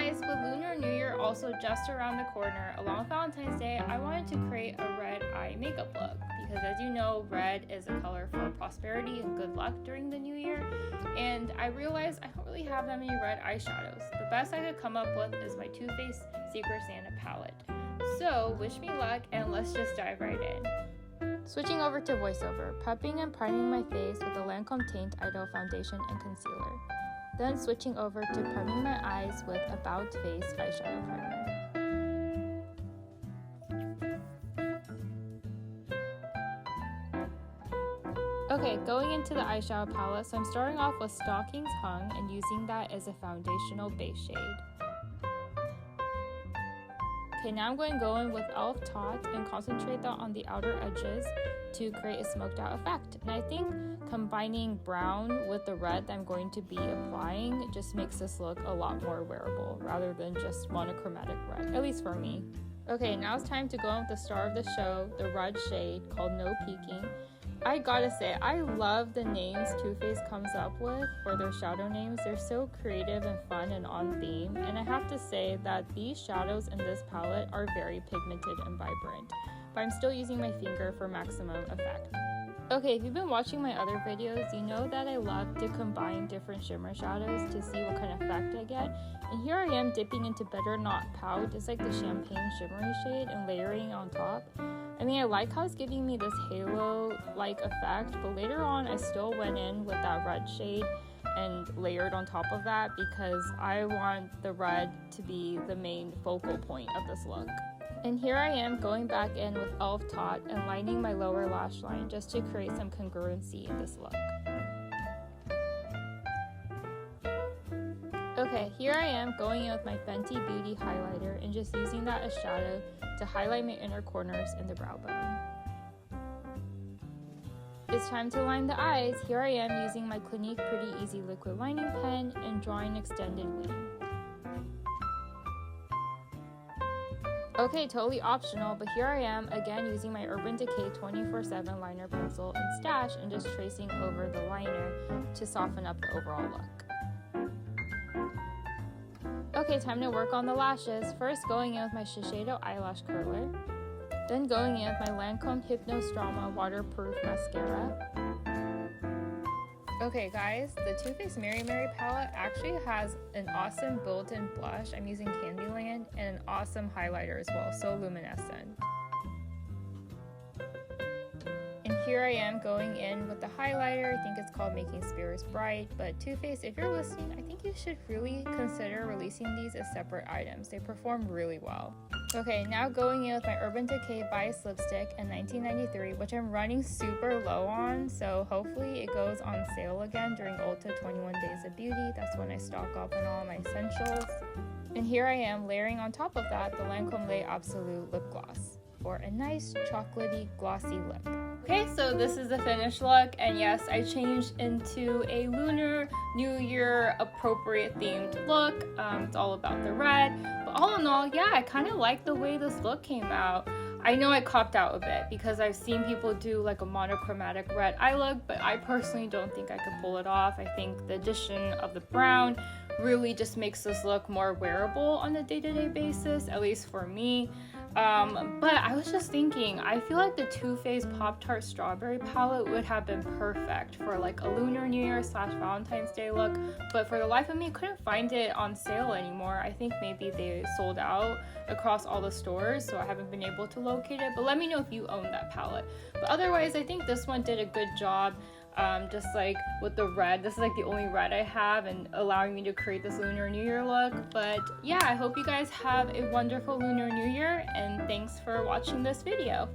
guys, with Lunar New Year also just around the corner, along with Valentine's Day, I wanted to create a red eye makeup look because, as you know, red is a color for prosperity and good luck during the new year, and I realized I don't really have that many red eyeshadows. The best I could come up with is my Too Faced Secret Santa palette. So wish me luck and let's just dive right in. Switching over to voiceover, prepping and priming my face with the Lancome Teint Idole foundation and concealer. Then switching over to priming my eyes with About Face Eyeshadow Primer. Okay, going into the eyeshadow palette, so I'm starting off with Stockings Hung and using that as a foundational base shade. Okay, now I'm going to go in with e.l.f. Taught and concentrate that on the outer edges to create a smoked out effect. And I think combining brown with the red that I'm going to be applying just makes this look a lot more wearable rather than just monochromatic red, at least for me. Okay, now it's time to go in with the star of the show, the red shade called No Peeking. I gotta say, I love the names Too Faced comes up with for their shadow names. They're so creative and fun and on theme, and I have to say that these shadows in this palette are very pigmented and vibrant, but I'm still using my finger for maximum effect. Okay, if you've been watching my other videos, you know that I love to combine different shimmer shadows to see what kind of effect I get, and here I am dipping into Better Not Pout. It's like the champagne shimmery shade and layering on top. I mean, I like how it's giving me this halo-like effect, but later on I still went in with that red shade and layered on top of that because I want the red to be the main focal point of this look. And here I am going back in with e.l.f. Taught and lining my lower lash line just to create some congruency in this look. Okay, here I am going in with my Fenty Beauty highlighter and just using that as shadow to highlight my inner corners and the brow bone. It's time to line the eyes. Here I am using my Clinique Pretty Easy liquid lining pen and drawing extended wing. Okay, totally optional, but here I am again using my Urban Decay 24/7 liner pencil and stash and just tracing over the liner to soften up the overall look. Okay, time to work on the lashes. First going in with my Shiseido eyelash curler, then going in with my Lancome Hypnose waterproof mascara. Okay guys, the Too Faced Mary Mary palette actually has an awesome built-in blush. I'm using Candyland and an awesome highlighter as well, so luminescent. And here I am going in with the highlighter. I think it's called Making Spirits Bright, but Too Faced, if you're listening, I think you should really consider releasing these as separate items. They perform really well. Okay, now going in with my Urban Decay Bias Lipstick in 1993, which I'm running super low on, so hopefully it goes on sale again during Ulta 21 Days of Beauty. That's when I stock up on all my essentials. And here I am layering on top of that the Lancome Lait Absolute Lip Gloss for a nice chocolatey glossy lip. Okay, so this is the finished look, and yes, I changed into a Lunar New Year appropriate themed look. It's all about the red, but all in all, yeah, I kind of like the way this look came out. I know I copped out a bit because I've seen people do like a monochromatic red eye look, but I personally don't think I could pull it off. I think the addition of the brown really just makes this look more wearable on a day-to-day basis, at least for me. But I was just thinking, I feel like the Too Faced Pop-Tart Strawberry palette would have been perfect for like a Lunar New Year / Valentine's Day look, but for the life of me, I couldn't find it on sale anymore. I think maybe they sold out across all the stores, so I haven't been able to locate it, but let me know if you own that palette. But otherwise, I think this one did a good job. Just like with the red, this is like the only red I have and allowing me to create this Lunar New Year look. But yeah, I hope you guys have a wonderful Lunar New Year and thanks for watching this video.